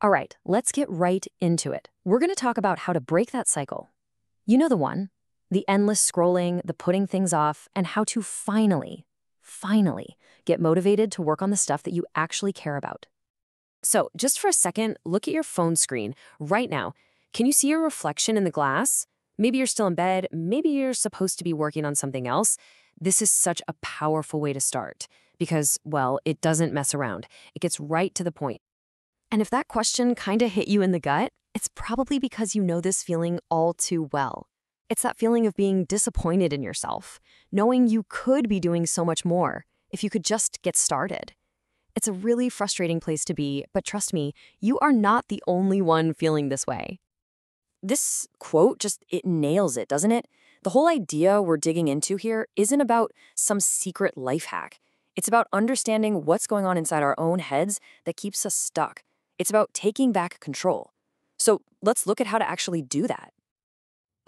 All right, let's get right into it. We're going to talk about how to break that cycle. You know the one, the endless scrolling, the putting things off, and how to finally get motivated to work on the stuff that you actually care about. So just for a second, look at your phone screen right now. Can you see your reflection in the glass? Maybe you're still in bed. Maybe you're supposed to be working on something else. This is such a powerful way to start because, well, it doesn't mess around. It gets right to the point. And if that question kind of hit you in the gut, it's probably because you know this feeling all too well. It's that feeling of being disappointed in yourself, knowing you could be doing so much more if you could just get started. It's a really frustrating place to be, but trust me, you are not the only one feeling this way. This quote it nails it, doesn't it? The whole idea we're digging into here isn't about some secret life hack. It's about understanding what's going on inside our own heads that keeps us stuck. It's about taking back control. So let's look at how to actually do that.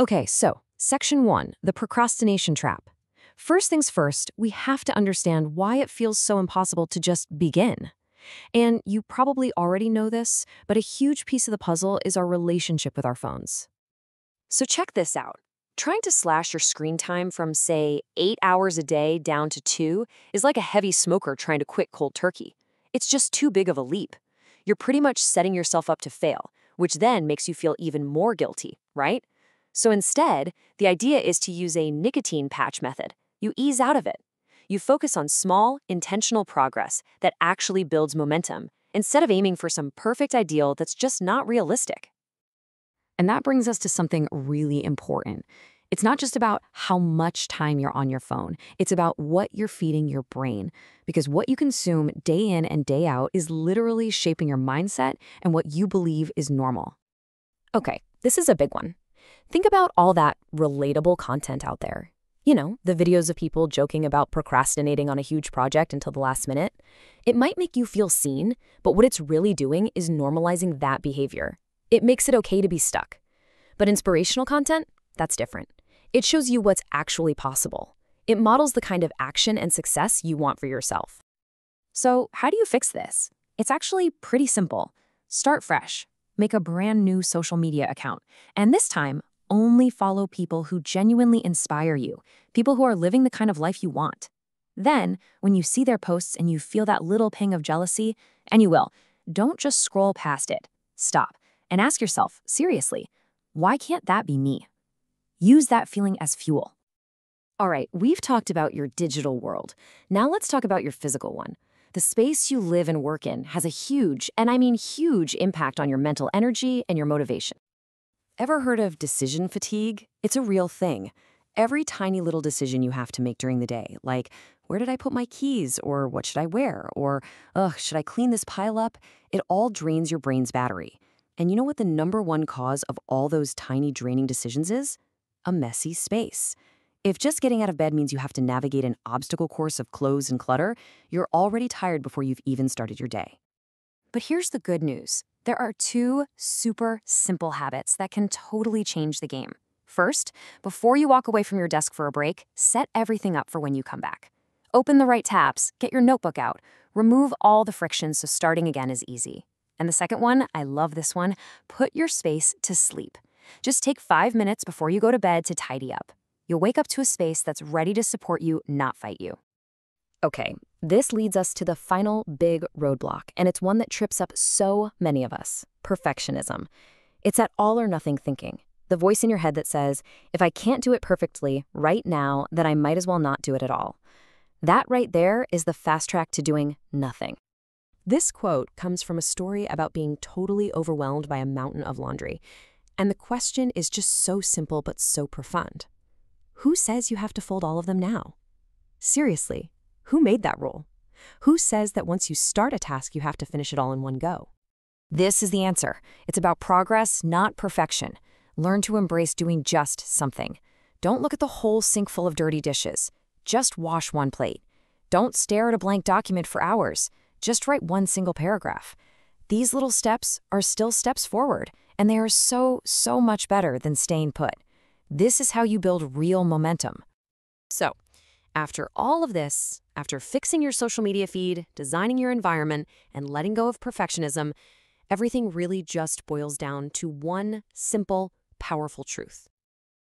Okay, so Section 1, the procrastination trap. First things first, we have to understand why it feels so impossible to just begin. And you probably already know this, but a huge piece of the puzzle is our relationship with our phones. So check this out. Trying to slash your screen time from, say, 8 hours a day down to 2 is like a heavy smoker trying to quit cold turkey. It's just too big of a leap. You're pretty much setting yourself up to fail, which then makes you feel even more guilty, right? So instead, the idea is to use a nicotine patch method. You ease out of it. You focus on small, intentional progress that actually builds momentum, instead of aiming for some perfect ideal that's just not realistic. And that brings us to something really important. It's not just about how much time you're on your phone. It's about what you're feeding your brain. Because what you consume day in and day out is literally shaping your mindset and what you believe is normal. Okay, this is a big one. Think about all that relatable content out there. You know, the videos of people joking about procrastinating on a huge project until the last minute. It might make you feel seen, but what it's really doing is normalizing that behavior. It makes it okay to be stuck. But inspirational content, that's different. It shows you what's actually possible. It models the kind of action and success you want for yourself. So how do you fix this? It's actually pretty simple. Start fresh. Make a brand new social media account. And this time, only follow people who genuinely inspire you, people who are living the kind of life you want. Then, when you see their posts and you feel that little ping of jealousy, and you will, don't just scroll past it. Stop and ask yourself, seriously, why can't that be me? Use that feeling as fuel. All right, we've talked about your digital world. Now let's talk about your physical one. The space you live and work in has a huge, and I mean huge, impact on your mental energy and your motivation. Ever heard of decision fatigue? It's a real thing. Every tiny little decision you have to make during the day, like, where did I put my keys? Or what should I wear? Or, should I clean this pile up? It all drains your brain's battery. And you know what the #1 cause of all those tiny draining decisions is? A messy space. If just getting out of bed means you have to navigate an obstacle course of clothes and clutter, you're already tired before you've even started your day. But here's the good news. There are 2 super simple habits that can totally change the game. First, before you walk away from your desk for a break, set everything up for when you come back. Open the right tabs, get your notebook out, remove all the friction so starting again is easy. And the second one, I love this one, put your space to sleep. Just take 5 minutes before you go to bed to tidy up. You'll wake up to a space that's ready to support you, not fight you. Okay, this leads us to the final big roadblock, and it's one that trips up so many of us: perfectionism. It's that all or nothing thinking, the voice in your head that says, if I can't do it perfectly right now, then I might as well not do it at all. That right there is the fast track to doing nothing. This quote comes from a story about being totally overwhelmed by a mountain of laundry. And the question is just so simple but so profound. Who says you have to fold all of them now? Seriously, who made that rule? Who says that once you start a task, you have to finish it all in one go? This is the answer. It's about progress, not perfection. Learn to embrace doing just something. Don't look at the whole sink full of dirty dishes. Just wash one plate. Don't stare at a blank document for hours. Just write one single paragraph. These little steps are still steps forward, and they are so much better than staying put. This is how you build real momentum. So, after all of this, after fixing your social media feed, designing your environment, and letting go of perfectionism, Everything really just boils down to one simple, powerful truth.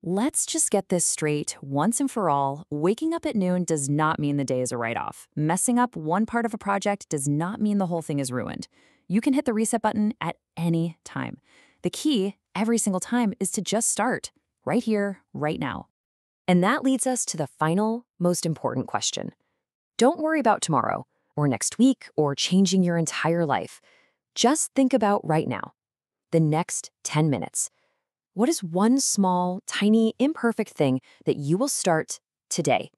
Let's just get this straight once and for all. Waking up at noon does not mean the day is a write-off. Messing up one part of a project does not mean the whole thing is ruined. You can hit the reset button at any time. The key, every single time, is to just start, right here, right now. And that leads us to the final, most important question. Don't worry about tomorrow, or next week, or changing your entire life. Just think about right now, the next 10 minutes. What is one small, tiny, imperfect thing that you will start today?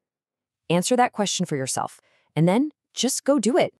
Answer that question for yourself, and then just go do it.